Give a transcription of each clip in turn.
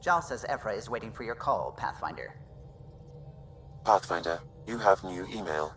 Jal says Ephra is waiting for your call, Pathfinder. Pathfinder, you have new email.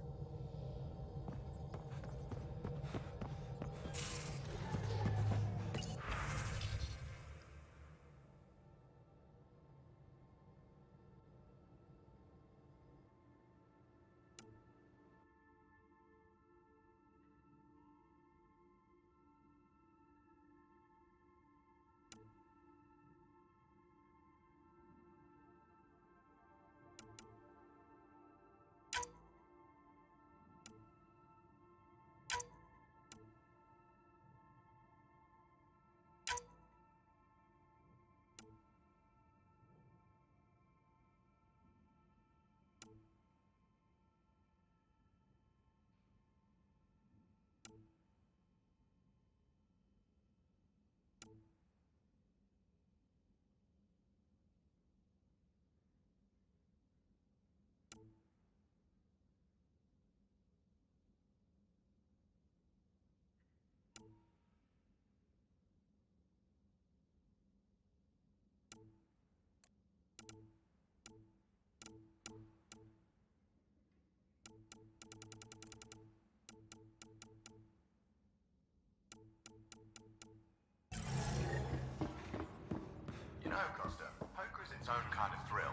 You know, Costa, poker's its own kind of thrill.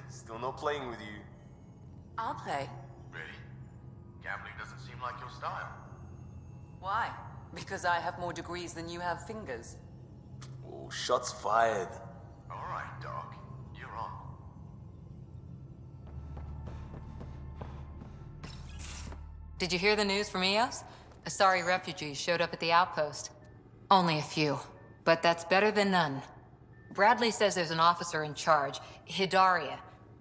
Still not playing with you. I'll play. Really? Gambling doesn't seem like your style. Why? Because I have more degrees than you have fingers. Oh, shots fired. All right, Doc. You're on. Did you hear the news from Eos? Asari refugees showed up at the outpost. Only a few, but that's better than none. Bradley says there's an officer in charge, Hidaria.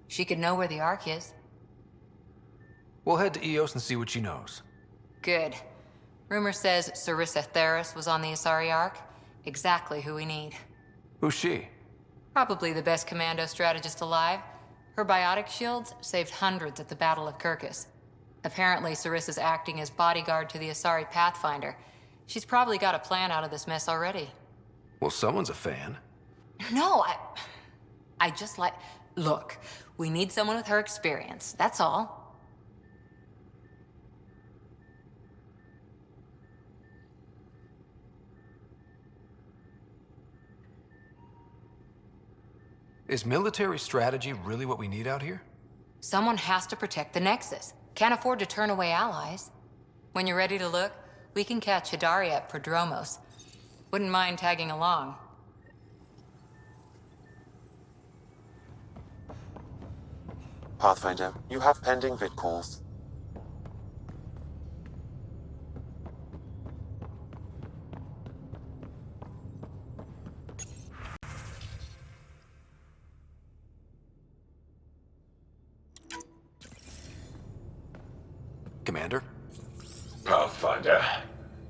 She could know where the Ark is. We'll head to Eos and see what she knows. Good. Rumor says Sarissa Theris was on the Asari Ark. Exactly who we need. Who's she? Probably the best commando strategist alive. Her biotic shields saved hundreds at the Battle of Kirkus. Apparently, Sarissa's acting as bodyguard to the Asari Pathfinder. She's probably got a plan out of this mess already. Well, someone's a fan. No, I just like... Look, we need someone with her experience, that's all. Is military strategy really what we need out here? Someone has to protect the Nexus. Can't afford to turn away allies. When you're ready to look, we can catch Hidaria at Prodromos. Wouldn't mind tagging along. Pathfinder, you have pending vid calls. Commander? Pathfinder,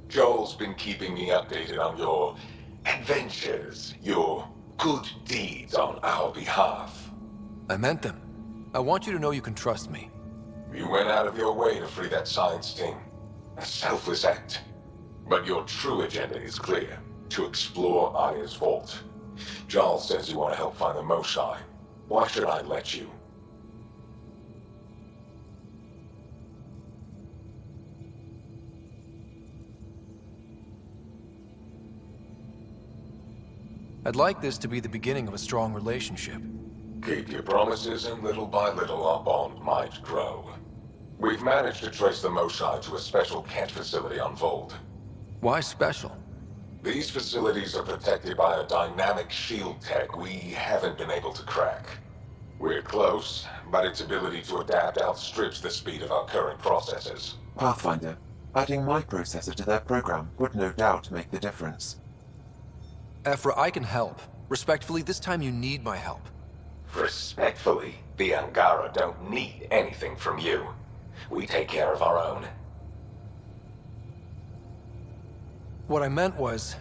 Joel's been keeping me updated on your adventures, your good deeds on our behalf. I meant them. I want you to know you can trust me. You went out of your way to free that science team. A selfless act. But your true agenda is clear. To explore Aya's vault. Joel says you want to help find the Moshae. Why should I let you? I'd like this to be the beginning of a strong relationship. Keep your promises, and little by little our bond might grow. We've managed to trace the Moshae to a special catch facility on Vold. Why special? These facilities are protected by a dynamic shield tech we haven't been able to crack. We're close, but its ability to adapt outstrips the speed of our current processors. Pathfinder, adding my processor to their program would no doubt make the difference. Ephra, I can help. Respectfully, this time you need my help. Respectfully, the Angara don't need anything from you. We take care of our own. What I meant was,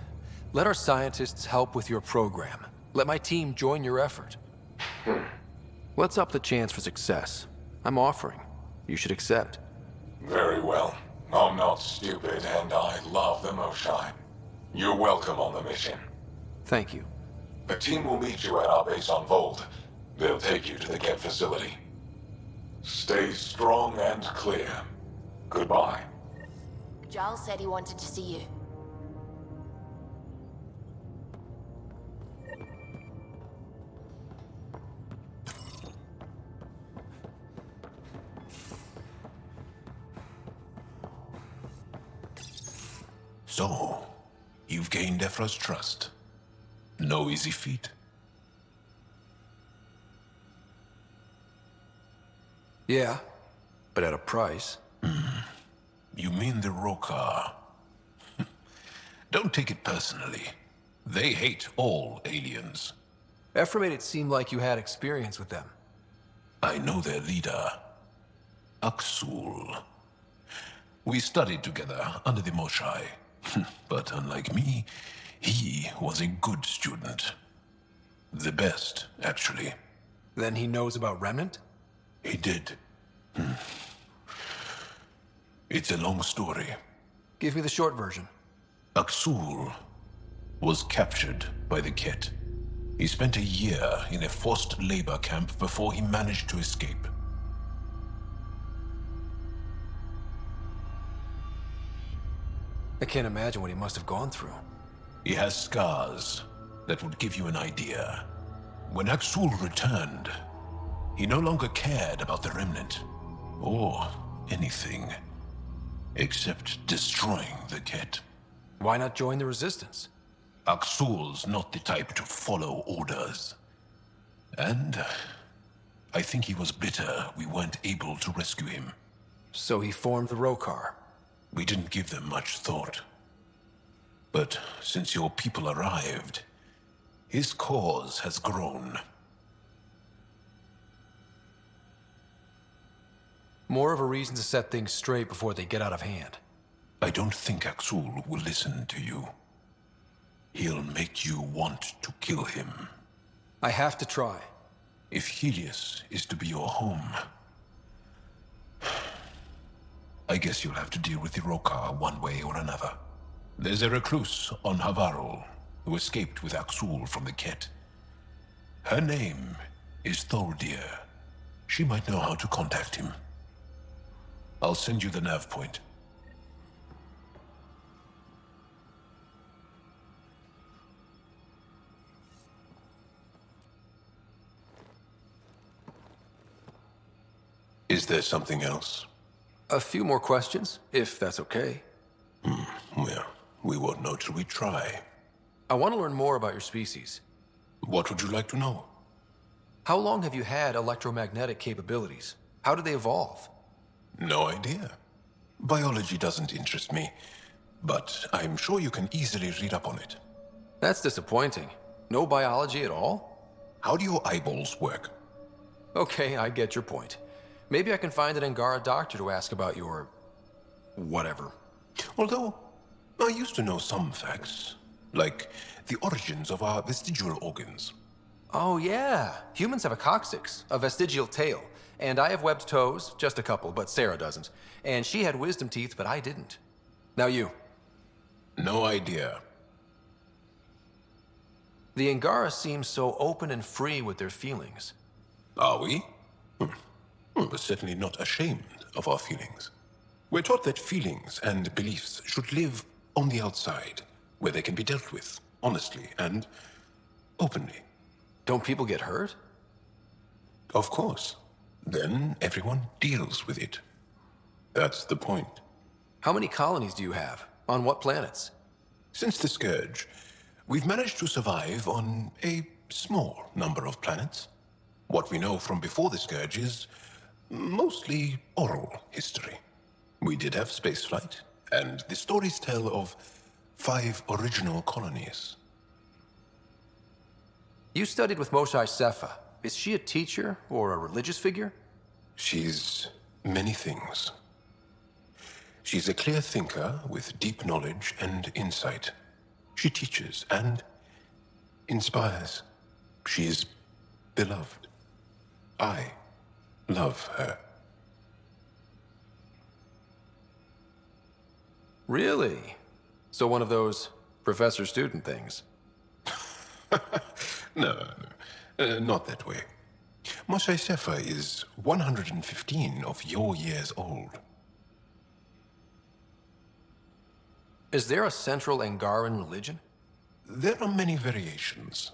let our scientists help with your program. Let my team join your effort. Let's up the chance for success. I'm offering. You should accept. Very well. I'm not stupid, and I love the Moshae. You're welcome on the mission. Thank you. A team will meet you at our base on Vold. They'll take you to the Get facility. Stay strong and clear. Goodbye. Giles said he wanted to see you. So, you've gained Ephra's trust. No easy feat. Yeah, but at a price. You mean the Rokar? Don't take it personally. They hate all aliens. Ephra made it seem like you had experience with them. I know their leader, Aksul. We studied together under the Moshai. But unlike me, he was a good student. The best, actually. Then he knows about Remnant? He did. It's a long story. Give me the short version. Aksul was captured by the Ket. He spent a year in a forced labor camp before he managed to escape. I can't imagine what he must have gone through. He has scars that would give you an idea. When Aksul returned, he no longer cared about the Remnant, or anything, except destroying the Ket. Why not join the Resistance? Aksul's not the type to follow orders. And I think he was bitter we weren't able to rescue him. So he formed the Rokar. We didn't give them much thought. But since your people arrived, his cause has grown. More of a reason to set things straight before they get out of hand. I don't think Aksul will listen to you. He'll make you want to kill him. I have to try. If Helios is to be your home, I guess you'll have to deal with the Rokar one way or another. There's a recluse on Havarul who escaped with Aksul from the Ket. Her name is Tholdir. She might know how to contact him. I'll send you the nav point. Is there something else? A few more questions, if that's okay. Well, we won't know till we try. I want to learn more about your species. What would you like to know? How long have you had electromagnetic capabilities? How did they evolve? No idea. Biology doesn't interest me, but I'm sure you can easily read up on it. That's disappointing. No biology at all? How do your eyeballs work? Okay, I get your point. Maybe I can find an Angara doctor to ask about your... whatever. Although, I used to know some facts, like the origins of our vestigial organs. Oh yeah, humans have a coccyx, a vestigial tail, and I have webbed toes, just a couple, but Sarah doesn't. And she had wisdom teeth, but I didn't. Now you. No idea. The Angara seem so open and free with their feelings. Are we? We're certainly not ashamed of our feelings. We're taught that feelings and beliefs should live on the outside, where they can be dealt with, honestly and openly. Don't people get hurt? Of course. Then everyone deals with it. That's the point. How many colonies do you have? On what planets? Since the Scourge, we've managed to survive on a small number of planets. What we know from before the Scourge is mostly oral history. We did have spaceflight, and the stories tell of 5 original colonies. You studied with Moshae Sepha. Is she a teacher or a religious figure? She's many things. She's a clear thinker with deep knowledge and insight. She teaches and inspires. She's beloved. I love her. Really? So one of those professor-student things? No, not that way. Moshe Sefer is 115 of your years old. Is there a central Angaran religion? There are many variations.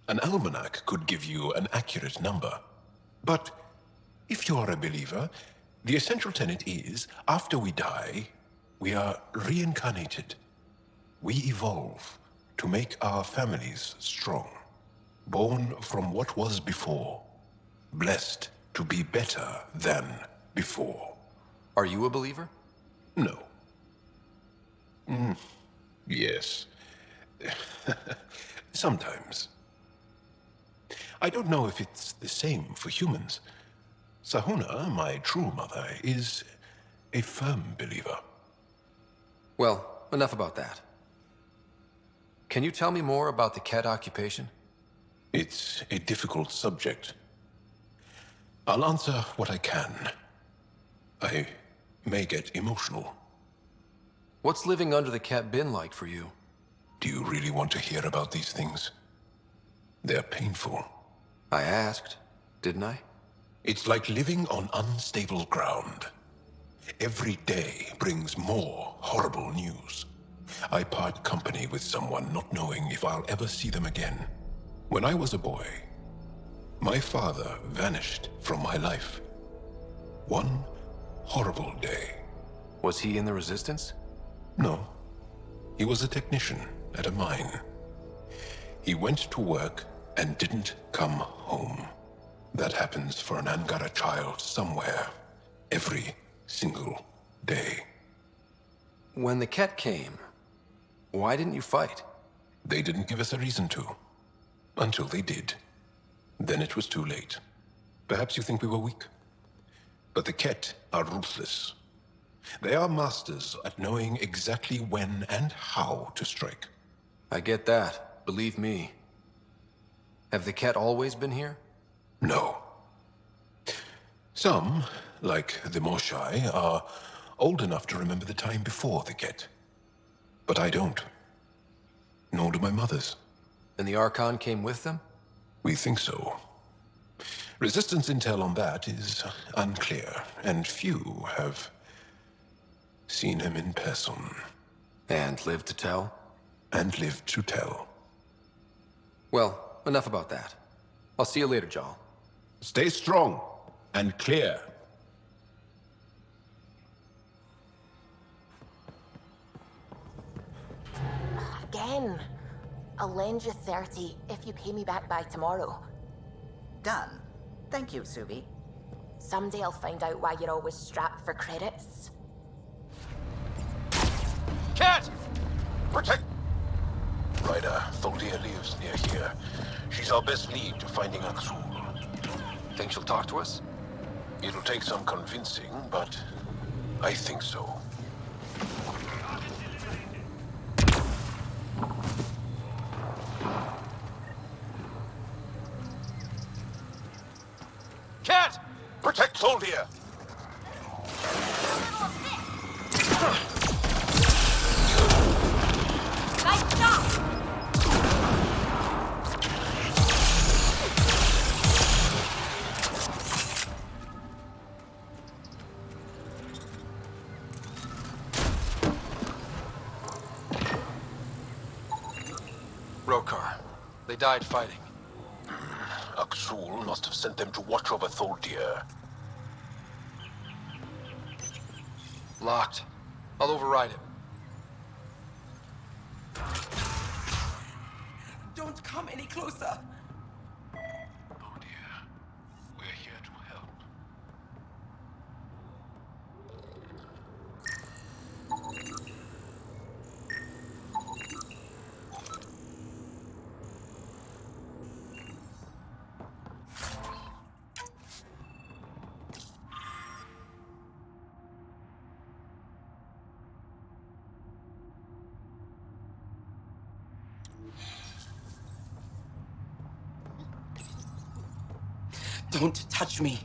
An almanac could give you an accurate number. But if you are a believer, the essential tenet is, after we die, we are reincarnated. We evolve to make our families strong. Born from what was before. Blessed to be better than before. Are you a believer? No. Yes. Sometimes. I don't know if it's the same for humans. Sahuna, my true mother, is a firm believer. Well, enough about that. Can you tell me more about the Ket occupation? It's a difficult subject. I'll answer what I can. I may get emotional. What's living under the Ket been like for you? Do you really want to hear about these things? They're painful. I asked, didn't I? It's like living on unstable ground. Every day brings more horrible news. I part company with someone not knowing if I'll ever see them again. When I was a boy, my father vanished from my life. One horrible day. Was he in the Resistance? No. He was a technician at a mine. He went to work and didn't come home. That happens for an Angara child somewhere, every single day. When the Ket came, why didn't you fight? They didn't give us a reason to. Until they did. Then it was too late. Perhaps you think we were weak. But the Ket are ruthless. They are masters at knowing exactly when and how to strike. I get that, believe me. Have the Ket always been here? No. Some, like the Moshai, are old enough to remember the time before the Ket. But I don't. Nor do my mothers. And the Archon came with them? We think so. Resistance intel on that is unclear, and few have seen him in person. And lived to tell? And lived to tell. Well, enough about that. I'll see you later, Jal. Stay strong and clear. Again. I'll lend you 30 if you pay me back by tomorrow. Done. Thank you, Suvi. Someday I'll find out why you're always strapped for credits. Cat! Protect! Ryder, Tholdia lives near here. She's our best lead to finding Aksul. Think she'll talk to us? It'll take some convincing, but I think so. Cat! Protect Tholdia! Nice job! Rokar. They died fighting. Aksul must have sent them to watch over Tholdia. Locked. I'll override him. Don't come any closer. Tholdia, we're here to help. Don't touch me.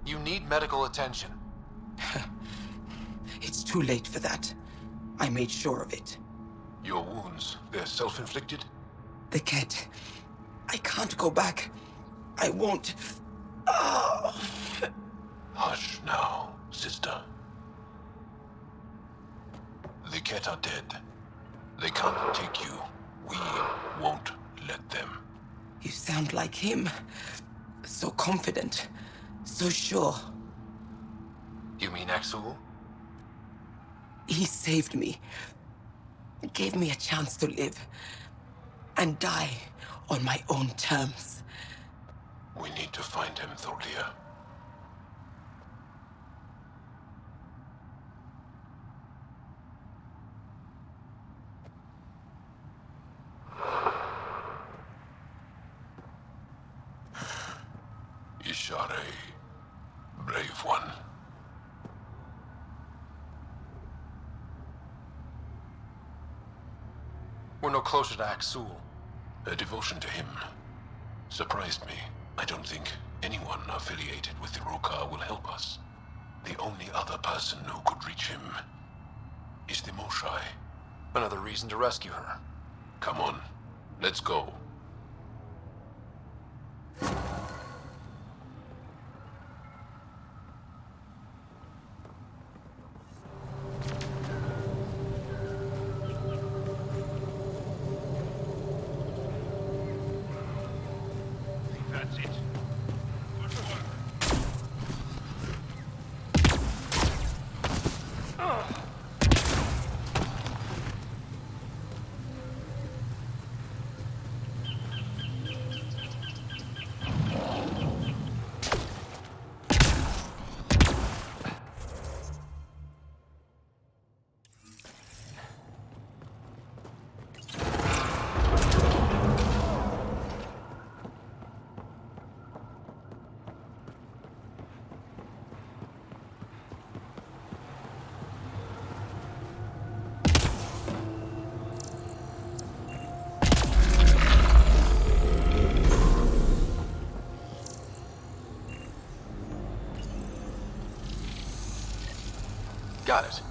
You need medical attention. It's too late for that. I made sure of it. Your wounds, they're self-inflicted? The cat. I can't go back. I won't. Oh. Hush now, sister. The cat are dead. They can't take you. We won't let them. You sound like him. So confident. So sure. You mean Axel? He saved me. Gave me a chance to live. And die on my own terms. We need to find him, Thorlia. Ishare, brave one. We're no closer to Axul. Her devotion to him surprised me. I don't think anyone affiliated with the Rokar will help us. The only other person who could reach him is the Moshai. Another reason to rescue her. Come on, let's go. That's it. Good work. Got it.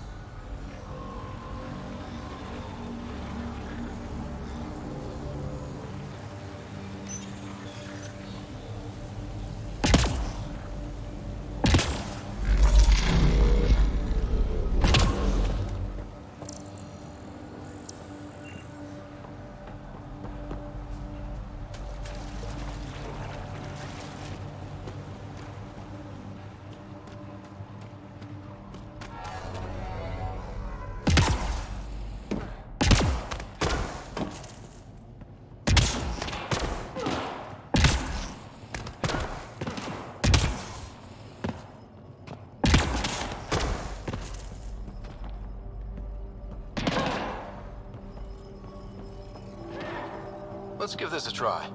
Let's give this a try.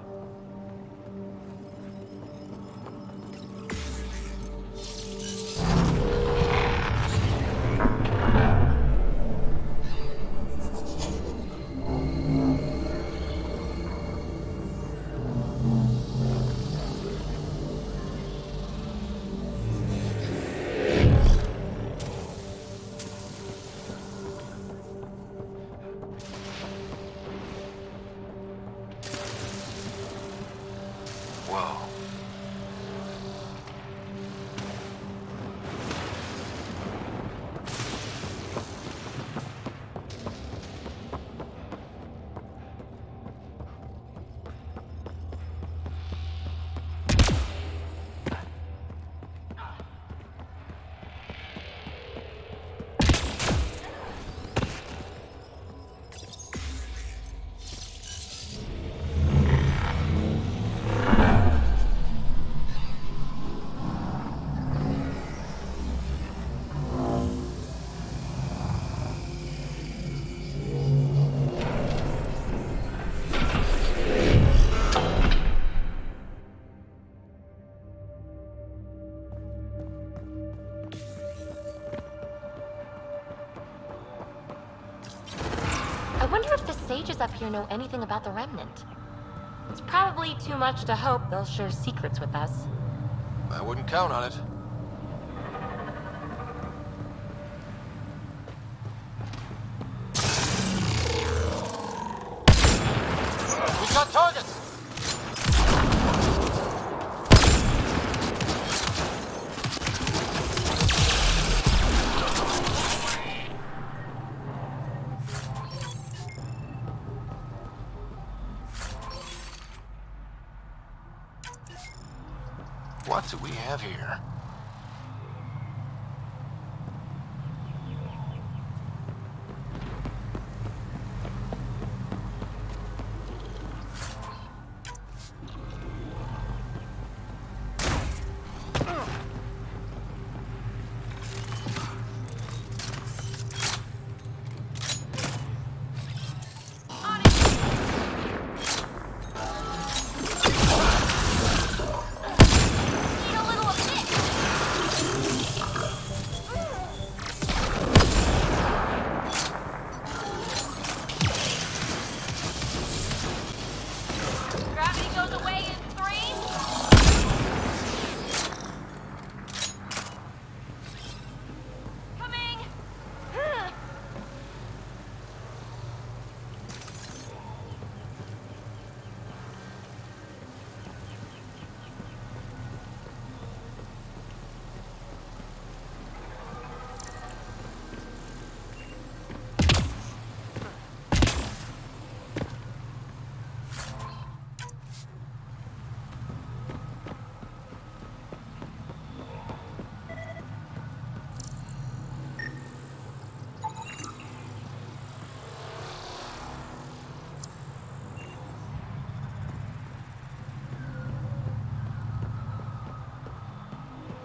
Whoa. I wonder if the sages up here know anything about the Remnant. It's probably too much to hope they'll share secrets with us. I wouldn't count on it. What do we have here?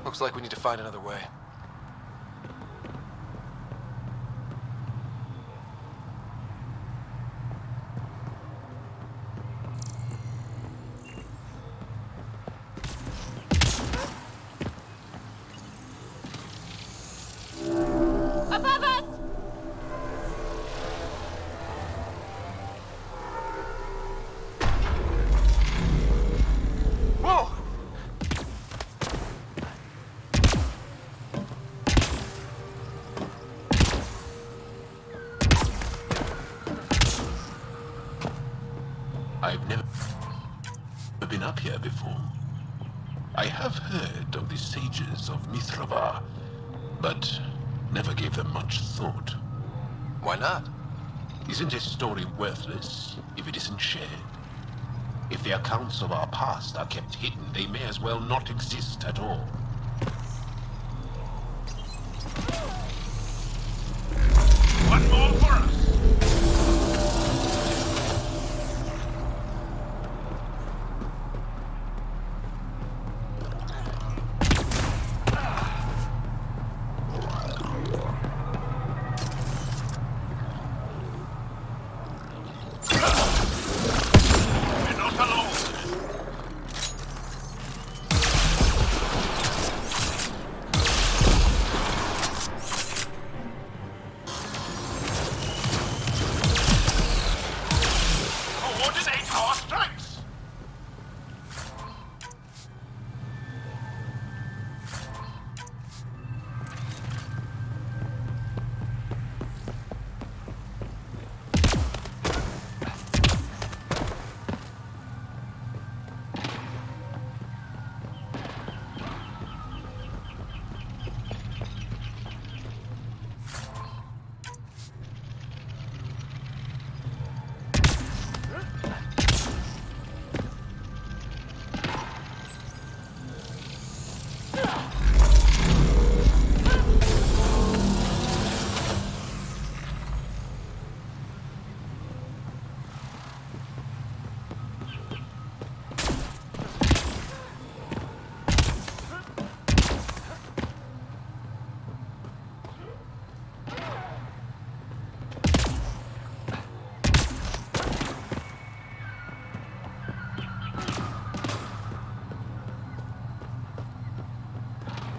Looks like we need to find another way. Above us! Whoa! I've never been up here before. I have heard of the sages of Mithrava, but never gave them much thought. Why not? Isn't a story worthless if it isn't shared? If the accounts of our past are kept hidden, they may as well not exist at all. One more for us. We're not alone. Coordinate our strikes.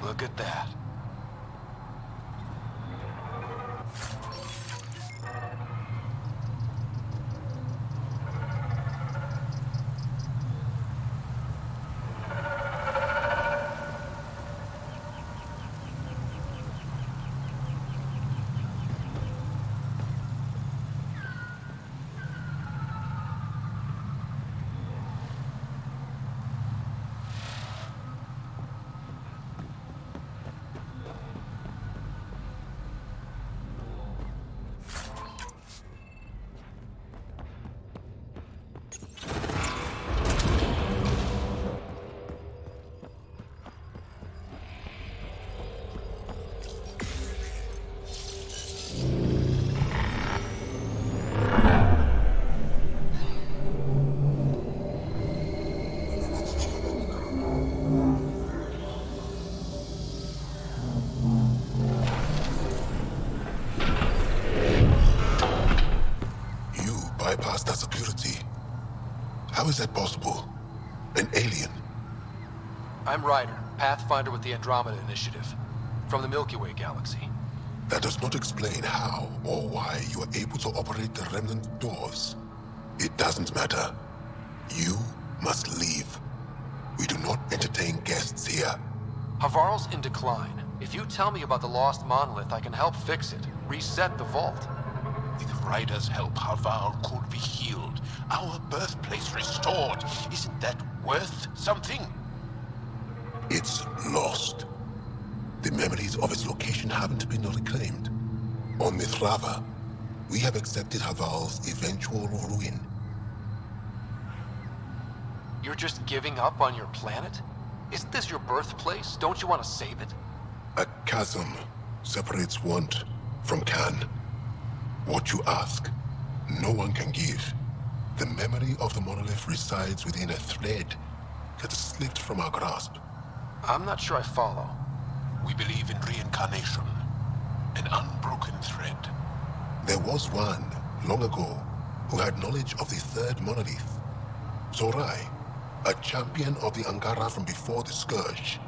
Look at that. bypassed that security. How is that possible? An alien? I'm Ryder, Pathfinder with the Andromeda Initiative, from the Milky Way galaxy. That does not explain how or why you are able to operate the remnant doors. It doesn't matter. You must leave. We do not entertain guests here. Havarl's in decline. If you tell me about the lost monolith, I can help fix it. Reset the vault. With Ryder's help, Havarl could be healed. Our birthplace restored. Isn't that worth something? It's lost. The memories of its location haven't been reclaimed. On Mithrava, we have accepted Havarl's eventual ruin. You're just giving up on your planet? Isn't this your birthplace? Don't you want to save it? A chasm separates want from can. What you ask, no one can give. The memory of the monolith resides within a thread that slipped from our grasp. I'm not sure I follow. We believe in reincarnation, an unbroken thread. There was one, long ago, who had knowledge of the third monolith. Zorai, a champion of the Angara from before the Scourge.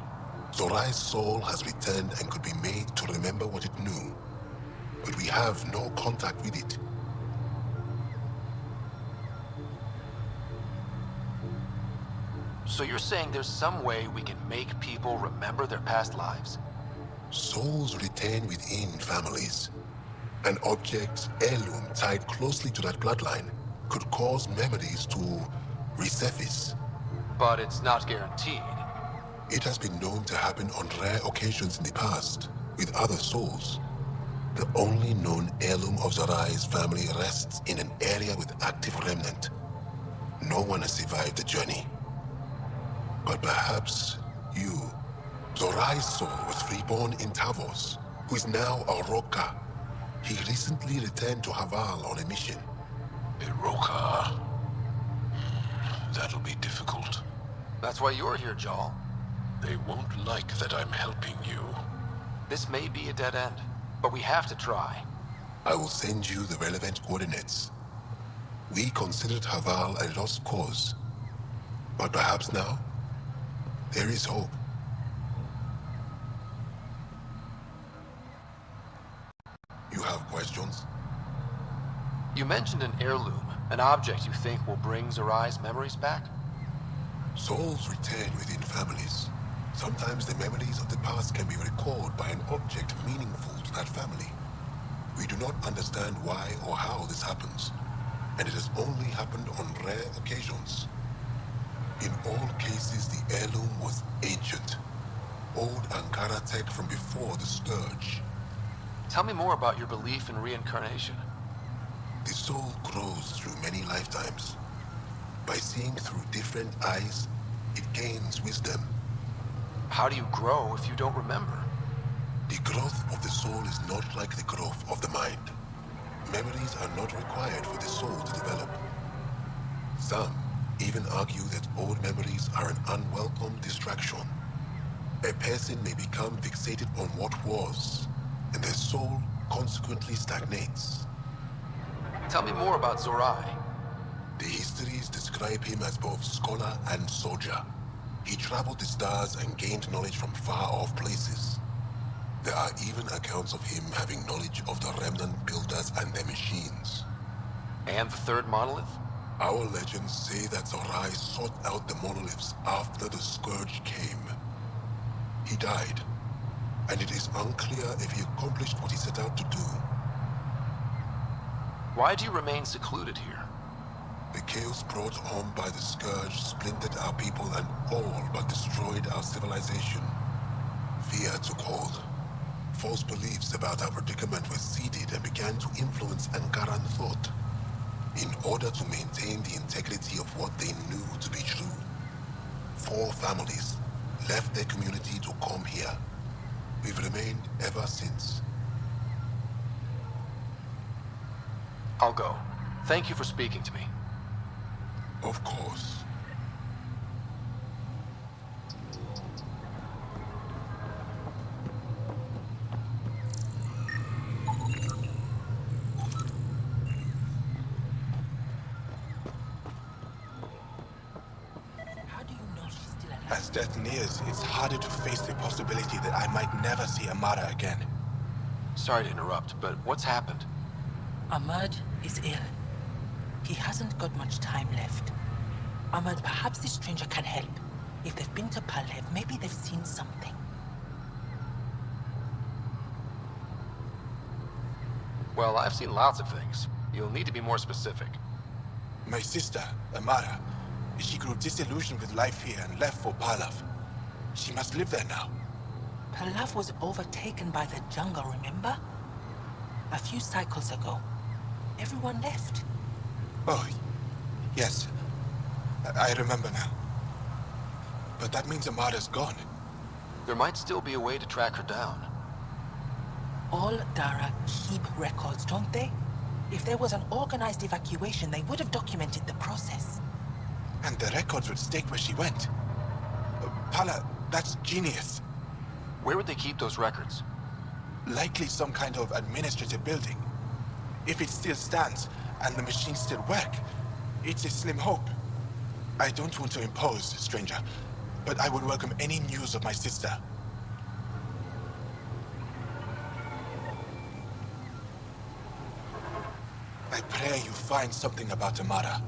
Zorai's soul has returned and could be made to remember what it knew. But we have no contact with it. So you're saying there's some way we can make people remember their past lives? Souls retain within families. An object's heirloom tied closely to that bloodline could cause memories to resurface. But it's not guaranteed. It has been known to happen on rare occasions in the past, with other souls. The only known heirloom of Zorai's family rests in an area with active remnant. No one has survived the journey. But perhaps you. Zorai's soul was reborn in Tavos, who is now a Roka. He recently returned to Havarl on a mission. A Roka? That'll be difficult. That's why you're here, Jal. They won't like that I'm helping you. This may be a dead end, but we have to try. I will send you the relevant coordinates. We considered Havarl a lost cause. But perhaps now, there is hope. You have questions? You mentioned an heirloom, an object you think will bring Zorai's memories back? Souls return within families. Sometimes the memories of the past can be recalled by an object meaningful to that family. We do not understand why or how this happens, and it has only happened on rare occasions. In all cases, the heirloom was ancient. Old Ankara tech from before the Scourge. Tell me more about your belief in reincarnation. The soul grows through many lifetimes. By seeing through different eyes, it gains wisdom. How do you grow if you don't remember? The growth of the soul is not like the growth of the mind. Memories are not required for the soul to develop. Some even argue that old memories are an unwelcome distraction. A person may become fixated on what was, and their soul consequently stagnates. Tell me more about Zorai. The histories describe him as both scholar and soldier. He traveled the stars and gained knowledge from far-off places. There are even accounts of him having knowledge of the remnant builders and their machines. And the third monolith? Our legends say that Zorai sought out the monoliths after the Scourge came. He died, and it is unclear if he accomplished what he set out to do. Why do you remain secluded here? The chaos brought on by the Scourge splintered our people and all but destroyed our civilization. Fear took hold. False beliefs about our predicament were seeded and began to influence Ankaran thought. In order to maintain the integrity of what they knew to be true, 4 families left their community to come here. We've remained ever since. I'll go. Thank you for speaking to me. Of course. As death nears, it's harder to face the possibility that I might never see Amara again. Sorry to interrupt, but what's happened? Ahmad is ill. He hasn't got much time left. Ahmad, perhaps this stranger can help. If they've been to Palev, maybe they've seen something. Well, I've seen lots of things. You'll need to be more specific. My sister, Amara, she grew disillusioned with life here and left for Palav. She must live there now. Palav was overtaken by the jungle, remember? A few cycles ago. Everyone left. Oh, yes. I remember now. But that means Amara's gone. There might still be a way to track her down. All Dara keep records, don't they? If there was an organized evacuation, they would have documented the process. And the records would state where she went. Pala, that's genius. Where would they keep those records? Likely some kind of administrative building. If it still stands, and the machines still work, it's a slim hope. I don't want to impose, stranger, but I would welcome any news of my sister. I pray you find something about Amara.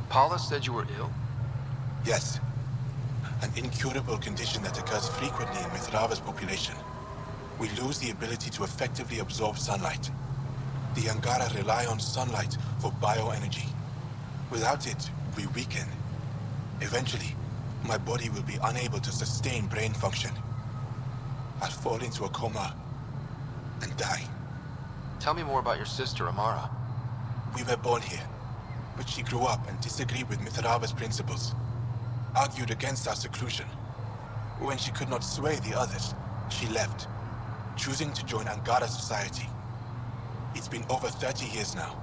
Paula said you were ill? Yes. An incurable condition that occurs frequently in Mithrava's population. We lose the ability to effectively absorb sunlight. The Angara rely on sunlight for bioenergy. Without it, we weaken. Eventually, my body will be unable to sustain brain function. I'll fall into a coma and die. Tell me more about your sister, Amara. We were born here, but she grew up and disagreed with Mithrava's principles. Argued against our seclusion. When she could not sway the others, she left, choosing to join Angara society. It's been over 30 years now.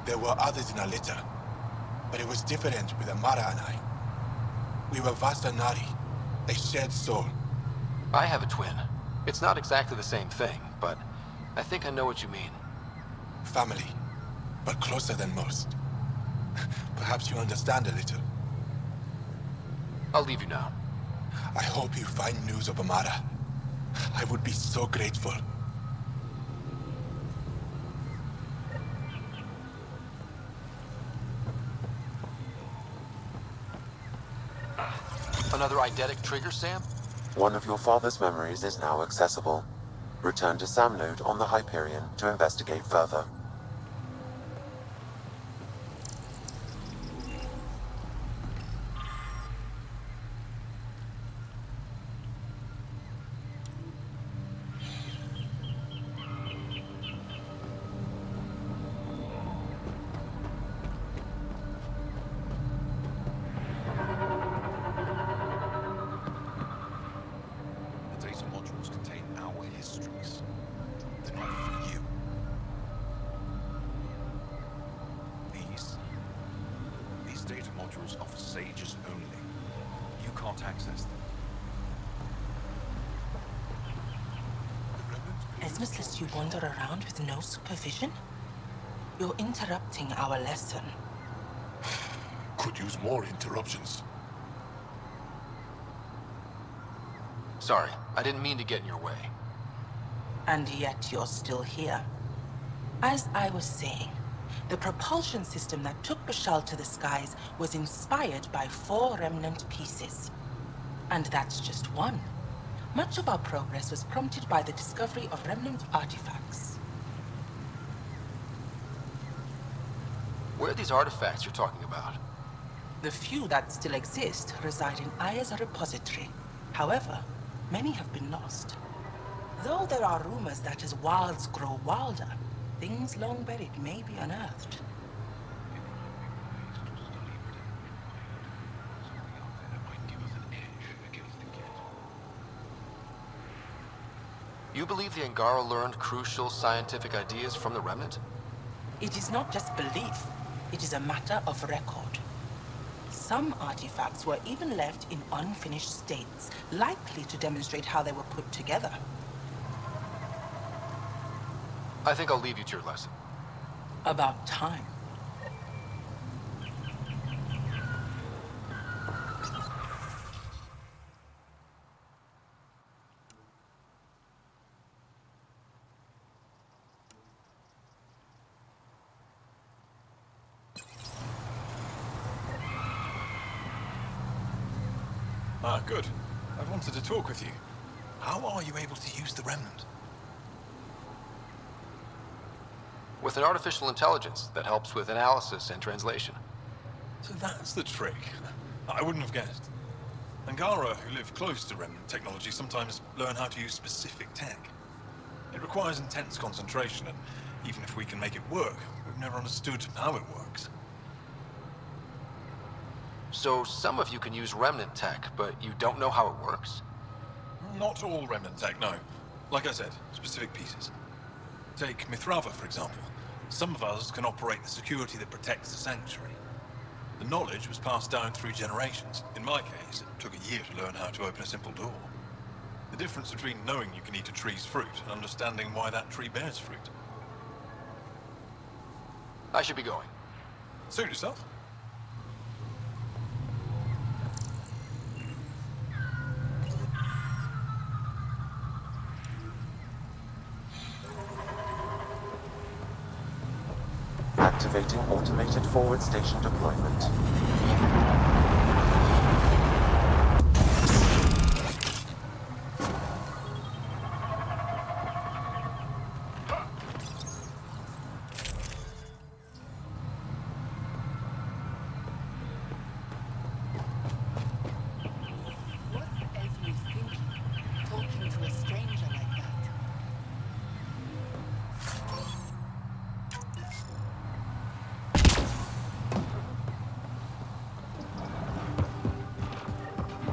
There were others in our litter, but it was different with Amara and I. We were Vasta Nari, a shared soul. I have a twin. It's not exactly the same thing, but I think I know what you mean. Family, but closer than most. Perhaps you understand a little. I'll leave you now. I hope you find news of Amara. I would be so grateful. Another eidetic trigger, Sam? One of your father's memories is now accessible. Return to Sam Node on the Hyperion to investigate further. The data modules contain our histories. They're not for you. These data modules are for sages only. You can't access them. The remnant Esmus lets you wander around with no supervision? You're interrupting our lesson. could use more interruptions. Sorry, I didn't mean to get in your way. And yet you're still here. As I was saying, the propulsion system that took Bashal to the skies was inspired by 4 remnant pieces. And that's just one. Much of our progress was prompted by the discovery of remnant artifacts. Where are these artifacts you're talking about? The few that still exist reside in Aya's repository. However, many have been lost. Though there are rumors that as wilds grow wilder, things long buried may be unearthed. You believe the Angara learned crucial scientific ideas from the Remnant? It is not just belief, it is a matter of record. Some artifacts were even left in unfinished states, likely to demonstrate how they were put together. I think I'll leave you to your lesson. About time. Ah, good. I wanted to talk with you. How are you able to use the Remnant? With an artificial intelligence that helps with analysis and translation. So that's the trick. I wouldn't have guessed. Angara, who live close to Remnant technology, sometimes learn how to use specific tech. It requires intense concentration, and even if we can make it work, we've never understood how it works. So some of you can use Remnant tech, but you don't know how it works? Not all Remnant tech, no. Like I said, specific pieces. Take Mithrava, for example. Some of us can operate the security that protects the Sanctuary. The knowledge was passed down through generations. In my case, it took a year to learn how to open a simple door. The difference between knowing you can eat a tree's fruit and understanding why that tree bears fruit. I should be going. Suit yourself. Activating automated forward station deployment.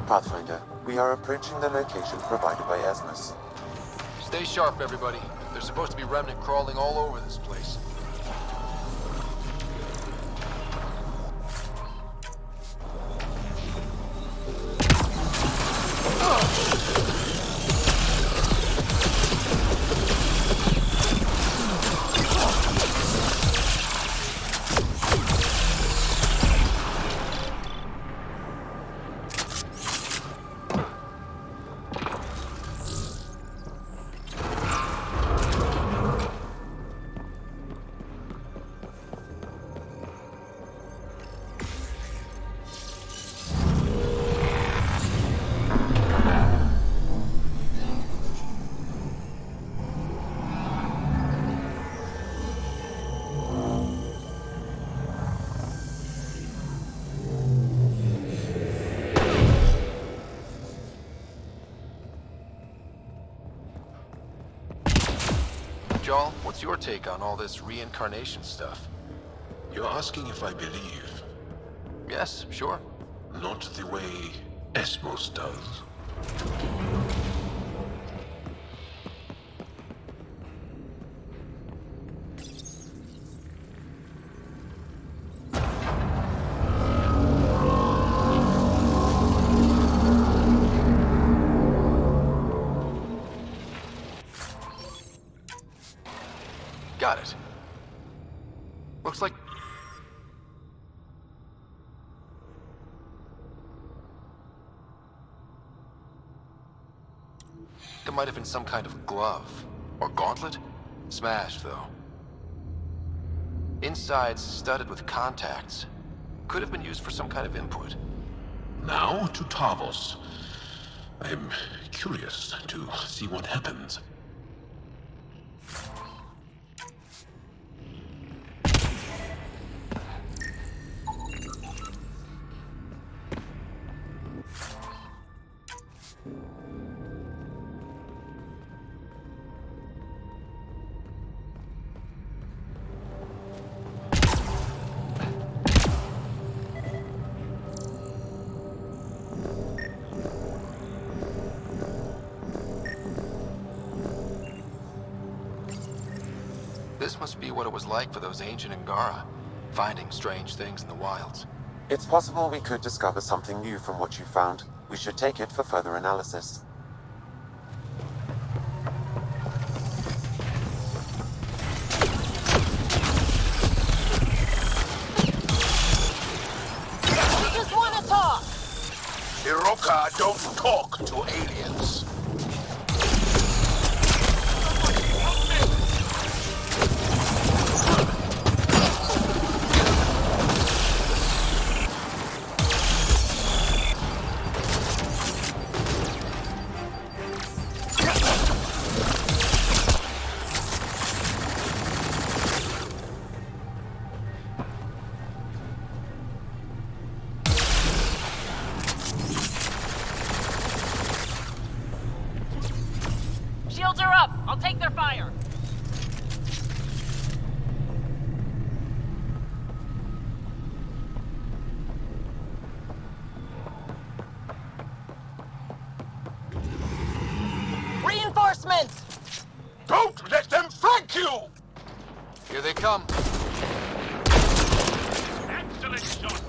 Pathfinder, we are approaching the location provided by Esmus. Stay sharp, everybody. There's supposed to be Remnant crawling all over this place. Jarl, what's your take on all this reincarnation stuff? You're asking if I believe? Yes, sure. Not the way Esmos does. Got it. Looks like... There might have been some kind of glove. Or gauntlet? Smashed, though. Inside's studded with contacts. Could have been used for some kind of input. Now to Tavos. I'm curious to see what happens. This must be what it was like for those ancient Angara, finding strange things in the wilds. It's possible we could discover something new from what you found. We should take it for further analysis. We just want to talk! Iroka don't talk to aliens. reinforcement! Don't let them flank you! Here they come. Excellent shot!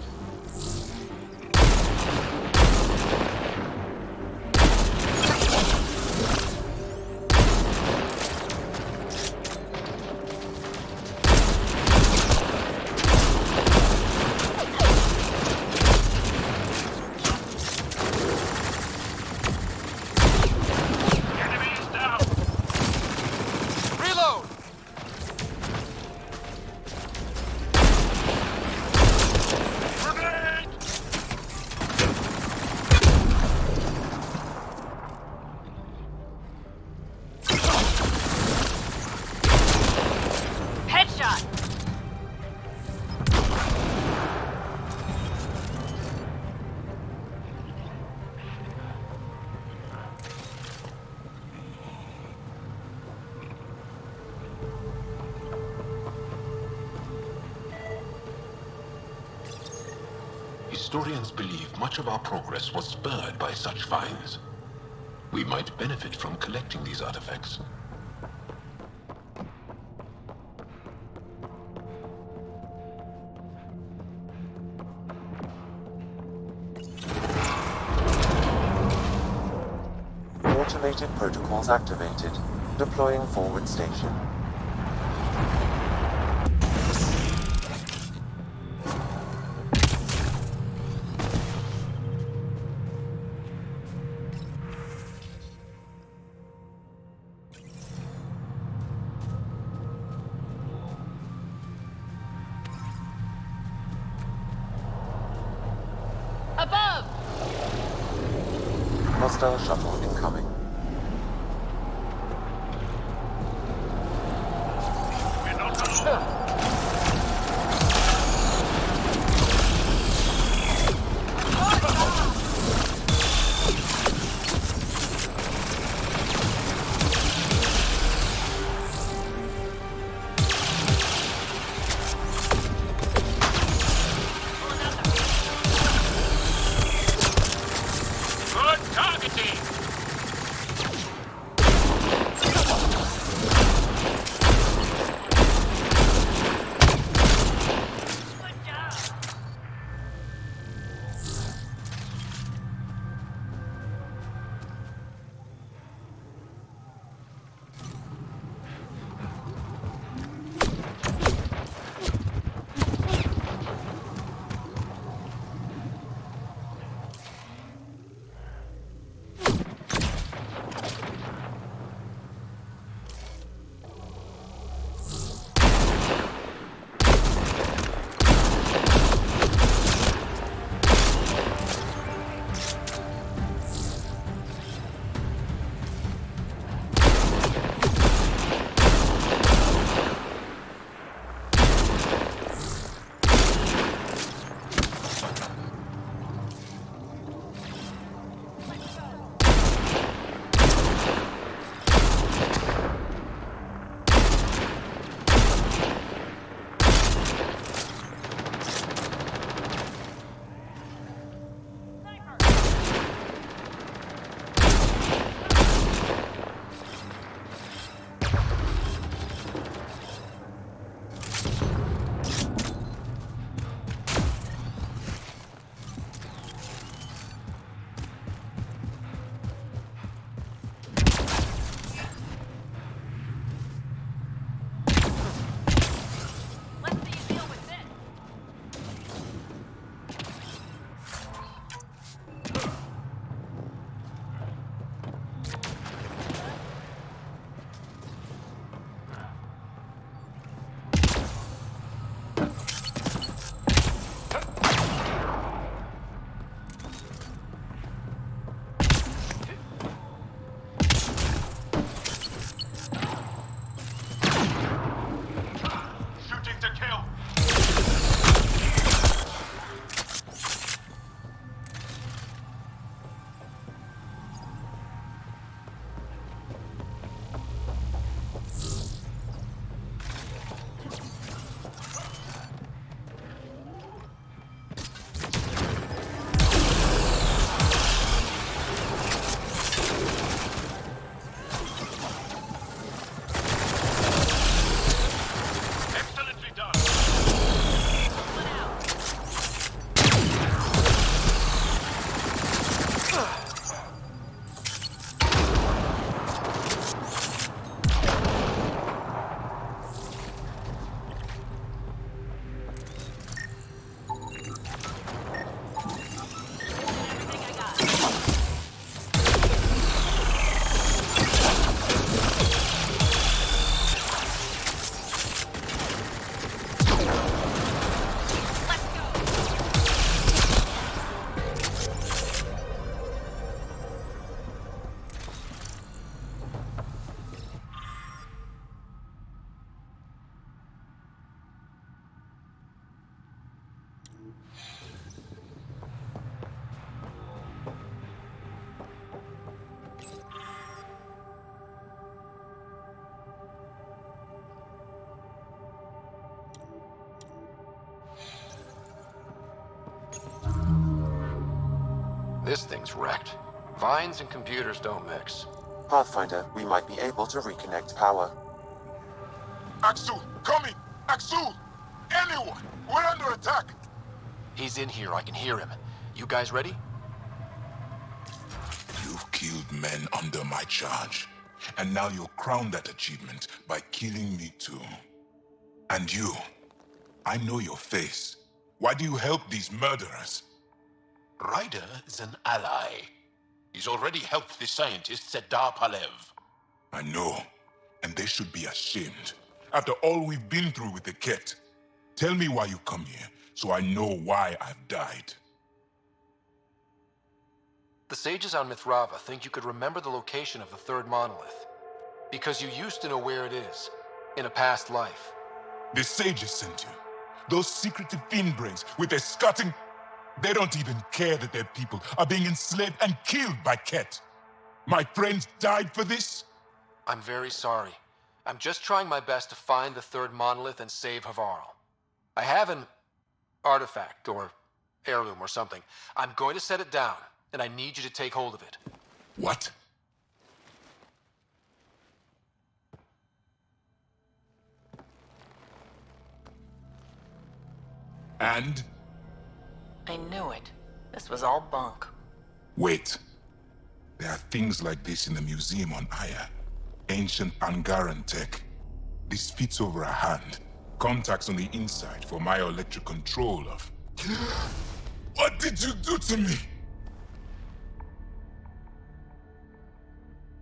Historians believe much of our progress was spurred by such finds. We might benefit from collecting these artifacts. Automated protocols activated. Deploying forward station. Above! Hostile shuttle incoming. Good targeting! This thing's wrecked. Vines and computers don't mix. Pathfinder, we might be able to reconnect power. Axel, coming! Axel! Anyone! We're under attack! He's in here, I can hear him. You guys ready? You've killed men under my charge. And now you'll crown that achievement by killing me too. And you, I know your face. Why do you help these murderers? Ryder is an ally. He's already helped the scientists at Dar Palev. I know, and they should be ashamed. After all we've been through with the Ket. Tell me why you come here, so I know why I've died. The sages on Mithrava think you could remember the location of the third monolith. Because you used to know where it is, in a past life. The sages sent you. Those secretive fiendbrains with their scutting... They don't even care that their people are being enslaved and killed by Ket. My friends died for this? I'm very sorry. I'm just trying my best to find the third monolith and save Havarl. I have an artifact, or heirloom, or something. I'm going to set it down, and I need you to take hold of it. What? And? I knew it. This was all bunk. Wait. There are things like this in the museum on Aya. Ancient Angaran tech. This fits over a hand. Contacts on the inside for myoelectric control of... What did you do to me?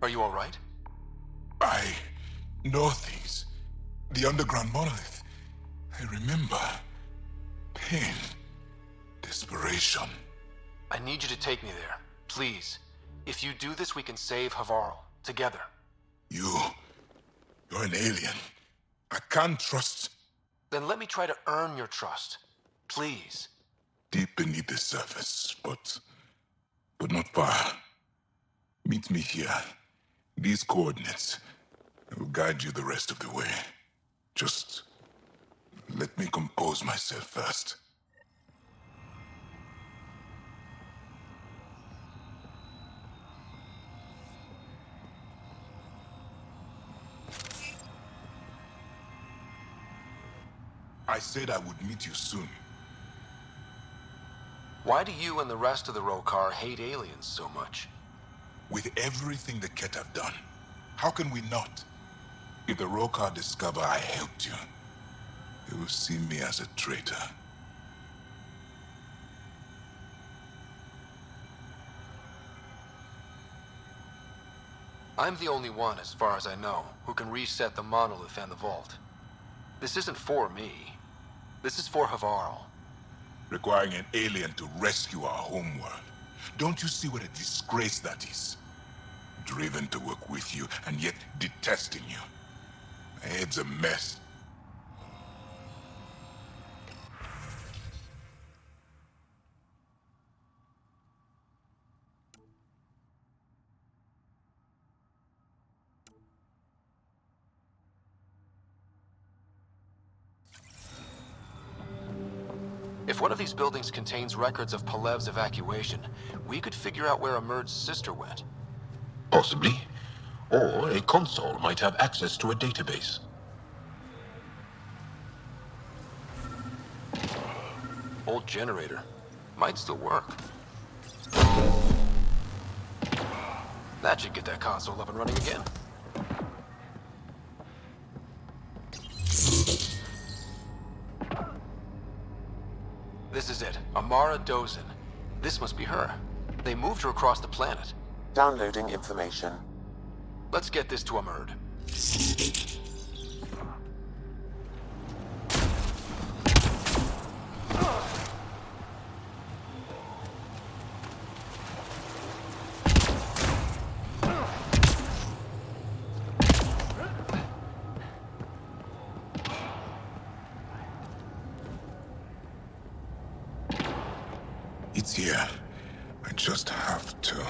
Are you all right? I know things. The underground monolith. I remember. Pain. Desperation. I need you to take me there, please. If you do this, we can save Havarl, together. You're an alien. I can't trust... Then let me try to earn your trust. Please. Deep beneath the surface, but not far. Meet me here. These coordinates. I will guide you the rest of the way. Just let me compose myself first. I said I would meet you soon. Why do you and the rest of the Rokar hate aliens so much? With everything the Ket have done, how can we not? If the Rokar discover I helped you, they will see me as a traitor. I'm the only one, as far as I know, who can reset the monolith and the vault. This isn't for me. This is for Havarl. Requiring an alien to rescue our homeworld. Don't you see what a disgrace that is? Driven to work with you, and yet detesting you. My head's a mess. If one of these buildings contains records of Palev's evacuation, we could figure out where Emerge's sister went. Possibly. Or a console might have access to a database. Old generator. Might still work. That should get that console up and running again. This is it. Amara Dozin. This must be her. They moved her across the planet. Downloading information. Let's get this to Emerge. It's here. I just have to.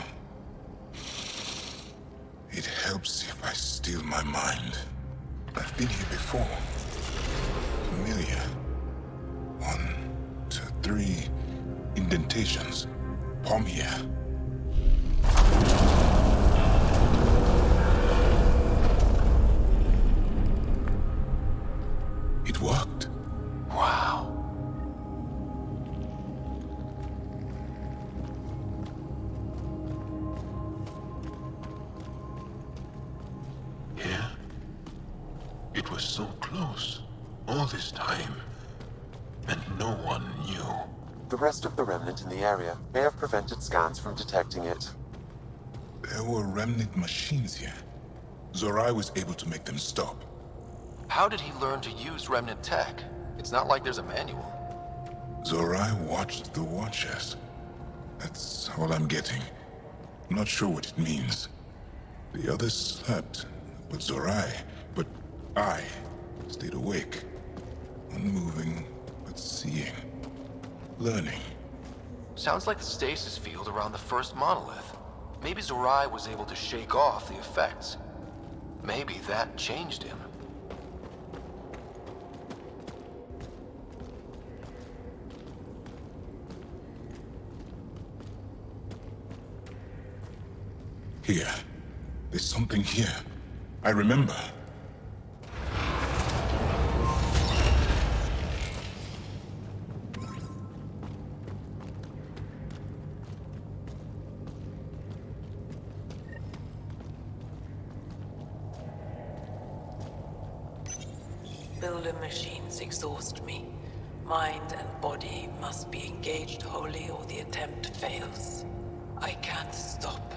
It helps if I still my mind. I've been here before. Familiar. 1, 2, 3 indentations. Palm here. Wow. Yeah? It was so close, all this time, and no one knew. The rest of the remnant in the area may have prevented scans from detecting it. There were remnant machines here. Zorai was able to make them stop. How did he learn to use remnant tech? It's not like there's a manual. Zorai watched the Watchers. That's all I'm getting. I'm not sure what it means. The others slept, but I stayed awake. Unmoving, but seeing. Learning. Sounds like the stasis field around the first monolith. Maybe Zorai was able to shake off the effects. Maybe that changed him. Here. There's something here. I remember. Builder machines exhaust me. Mind and body must be engaged wholly or the attempt fails. I can't stop.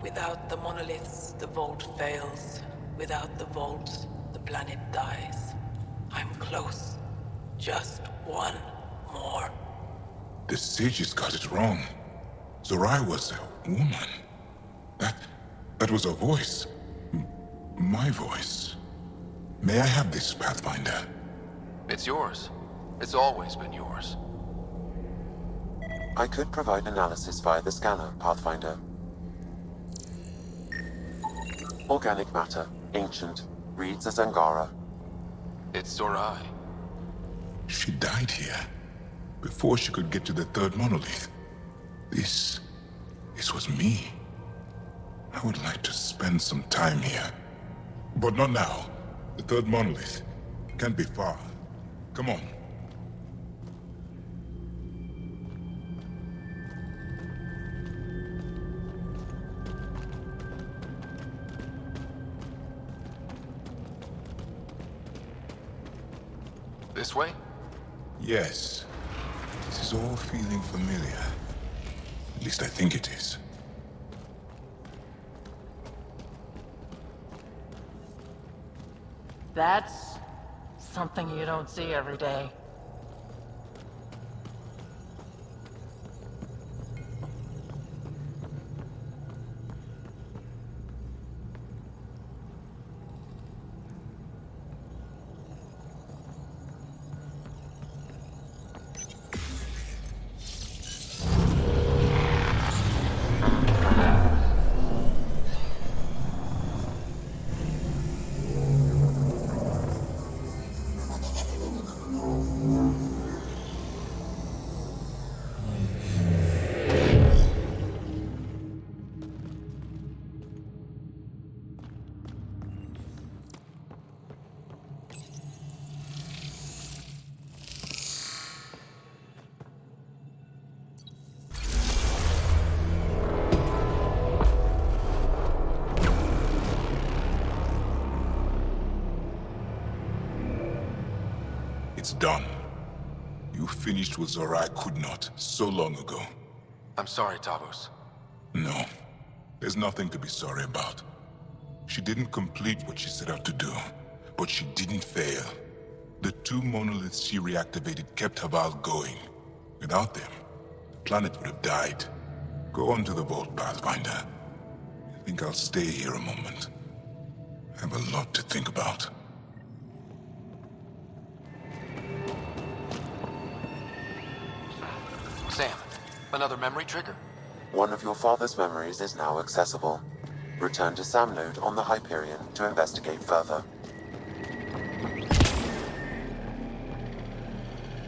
Without the monoliths, the vault fails. Without the vault, the planet dies. I'm close. Just one more. The sages got it wrong. Zorai was a woman. That was a voice. My voice. May I have this, Pathfinder? It's yours. It's always been yours. I could provide analysis via the scanner, Pathfinder. Organic matter, ancient, reads as Angara. It's Zorai. She died here, before she could get to the third monolith. This was me. I would like to spend some time here. But not now. The third monolith can't be far. Come on. This way? Yes. This is all feeling familiar. At least I think it is. That's something you don't see every day. It's done. You finished what Zorai could not so long ago. I'm sorry, Tavos. No. There's nothing to be sorry about. She didn't complete what she set out to do, but she didn't fail. The two monoliths she reactivated kept Haval going. Without them, the planet would have died. Go on to the vault, Pathfinder. I think I'll stay here a moment. I have a lot to think about. Sam, another memory trigger? One of your father's memories is now accessible. Return to Sam Node on the Hyperion to investigate further.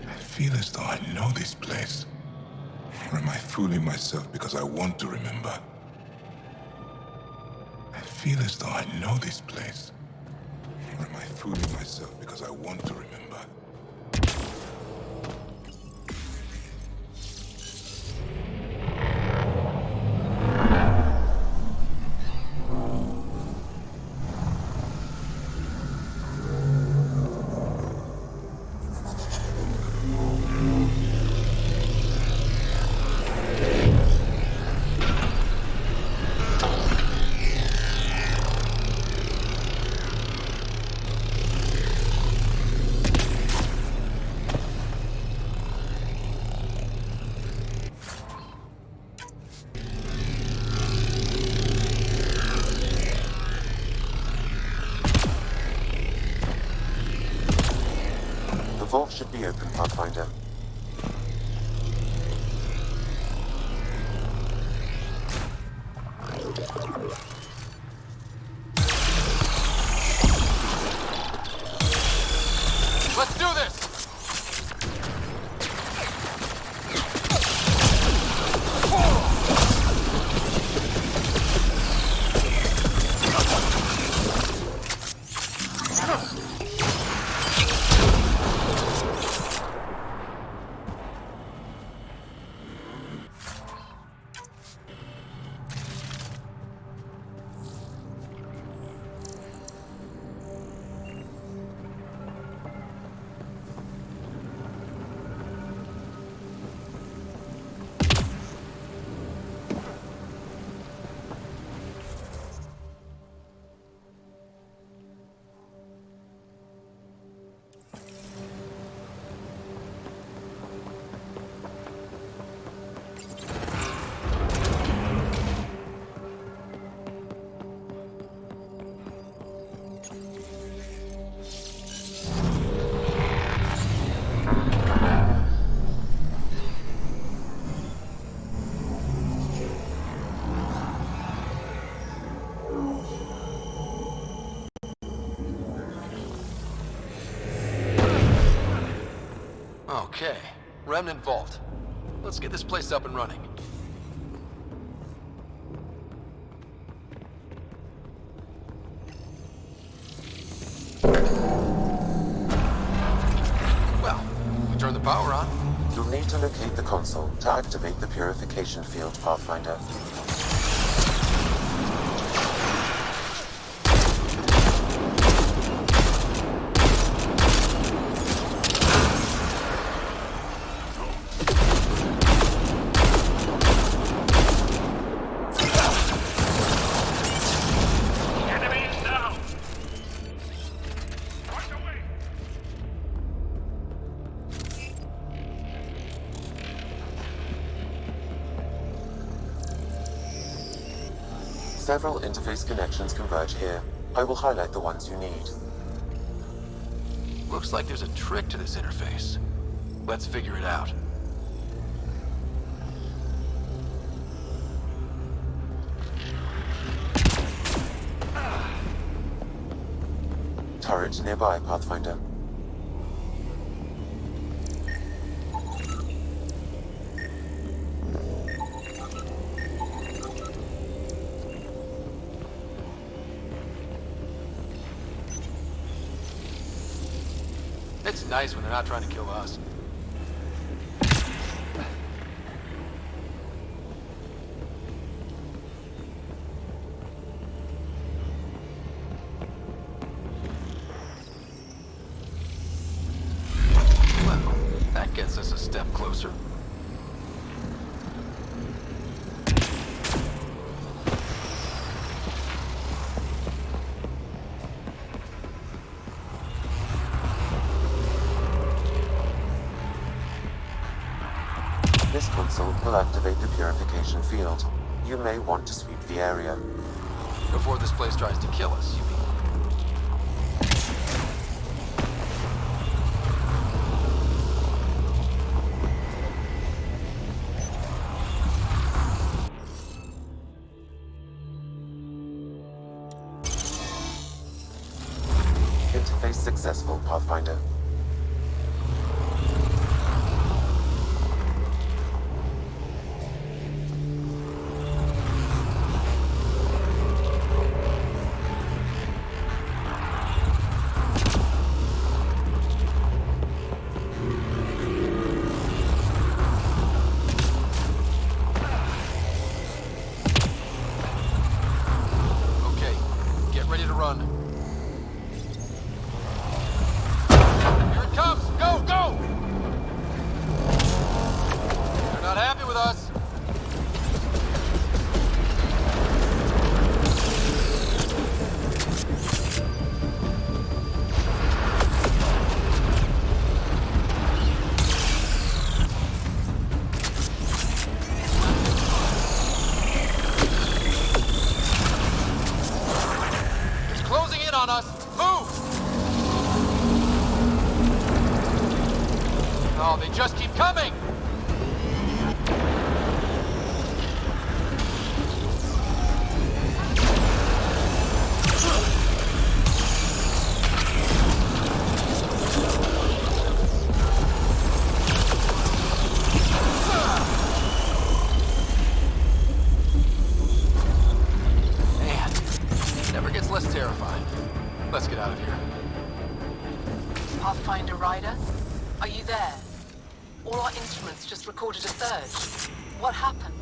I feel as though I know this place. Or am I fooling myself because I want to remember? I feel as though I know this place. Or am I fooling myself because I want to remember? should be open, Pathfinder. Let's do this! Okay, Remnant Vault. Let's get this place up and running. Well, we turn the power on. You'll need to locate the console to activate the purification field, Pathfinder. Several interface connections converge here. I will highlight the ones you need. Looks like there's a trick to this interface. Let's figure it out. Turret nearby, Pathfinder. It's nice when they're not trying to kill us. Well, that gets us a step closer. This console will activate the purification field. You may want to sweep the area. Before this place tries to kill us, you mean? Interface successful, Pathfinder. Okay, get ready to run. Oh, they just keep coming! Man, it never gets less terrifying. Let's get out of here. Pathfinder Ryder, are you there? All our instruments just recorded a surge. What happened?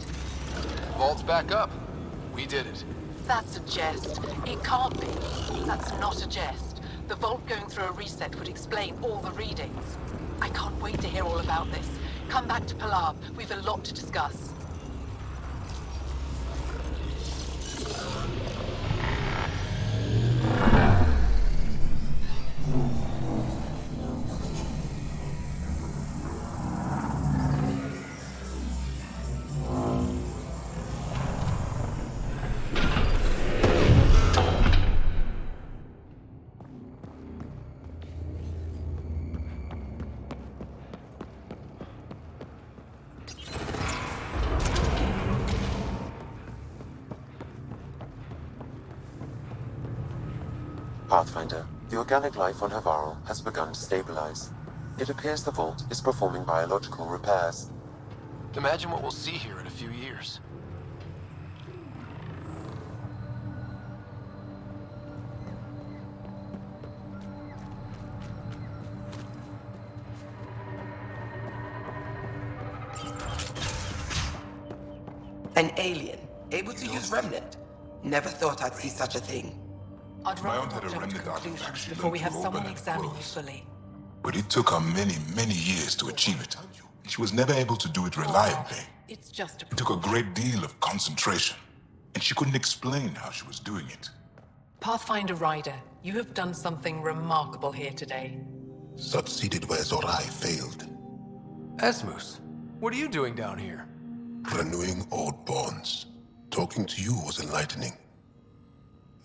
Vault's back up. We did it. That's a jest. It can't be. That's not a jest. The vault going through a reset would explain all the readings. I can't wait to hear all about this. Come back to Palab. We've a lot to discuss. Pathfinder, the organic life on Havarl has begun to stabilize. It appears the vault is performing biological repairs. Imagine what we'll see here in a few years. An alien, able to use Remnant. Never thought I'd see such a thing. I'd My rather aunt had not a jump to remnant artifact conclusions she before we learned have to someone open and examine you close. fully. But it took her many, many years to achieve it. She was never able to do it reliably. It's just a It took a great deal of concentration, and she couldn't explain how she was doing it. Pathfinder Ryder, you have done something remarkable here today. Succeeded where Zorai failed. Esmus, what are you doing down here? Renewing old bonds. Talking to you was enlightening.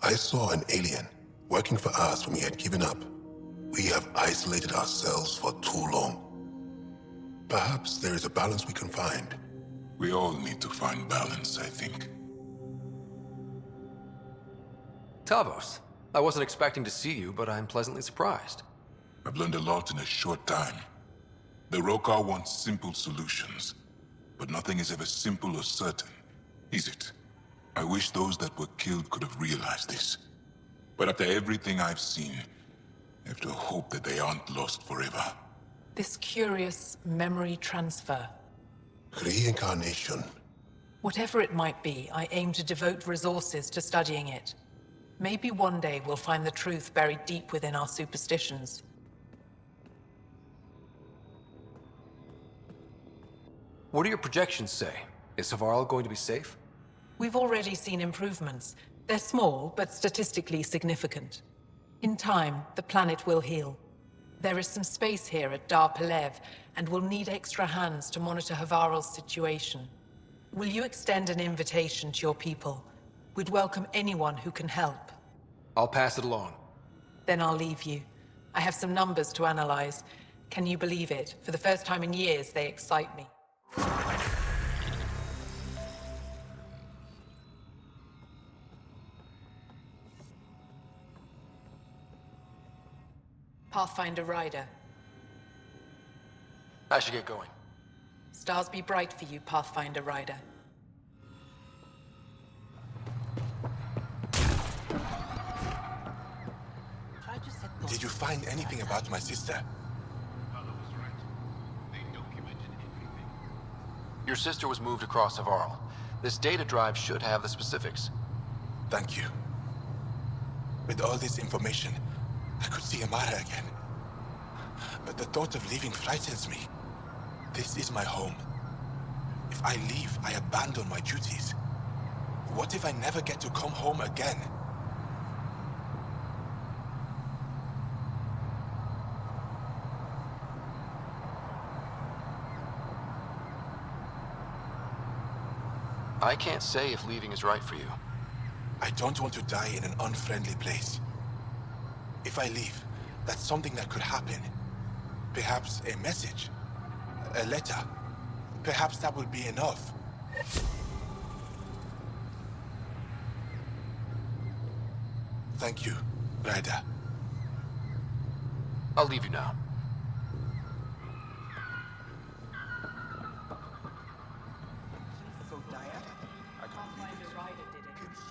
I saw an alien working for us when we had given up. We have isolated ourselves for too long. Perhaps there is a balance we can find. We all need to find balance, I think. Tavos, I wasn't expecting to see you, but I'm pleasantly surprised. I've learned a lot in a short time. The Rokar wants simple solutions, but nothing is ever simple or certain, is it? I wish those that were killed could have realized this. But after everything I've seen, I have to hope that they aren't lost forever. This curious memory transfer. Reincarnation. Whatever it might be, I aim to devote resources to studying it. Maybe one day we'll find the truth buried deep within our superstitions. What do your projections say? Is Havarl going to be safe? We've already seen improvements. They're small, but statistically significant. In time, the planet will heal. There is some space here at Dar Pelev, and we'll need extra hands to monitor Havarl's situation. Will you extend an invitation to your people? We'd welcome anyone who can help. I'll pass it along. Then I'll leave you. I have some numbers to analyze. Can you believe it? For the first time in years, they excite me. Pathfinder Ryder. I should get going. Stars be bright for you, Pathfinder Ryder. Did you find anything about my sister? Your sister was moved across Havarl. This data drive should have the specifics. Thank you. With all this information, I could see Amara again. But the thought of leaving frightens me. This is my home. If I leave, I abandon my duties. What if I never get to come home again? I can't say if leaving is right for you. I don't want to die in an unfriendly place. If I leave, that's something that could happen. Perhaps a message. A letter. Perhaps that will be enough. Thank you, Ryder. I'll leave you now.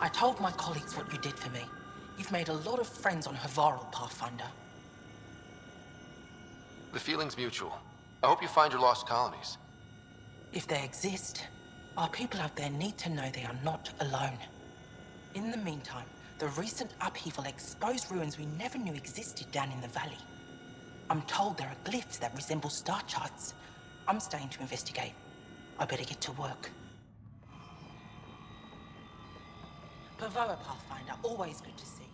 I told my colleagues what you did for me. You've made a lot of friends on Havarl, Pathfinder. The feeling's mutual. I hope you find your lost colonies. If they exist, our people out there need to know they are not alone. In the meantime, the recent upheaval exposed ruins we never knew existed down in the valley. I'm told there are glyphs that resemble star charts. I'm staying to investigate. I better get to work. Pavoa, Pathfinder, always good to see.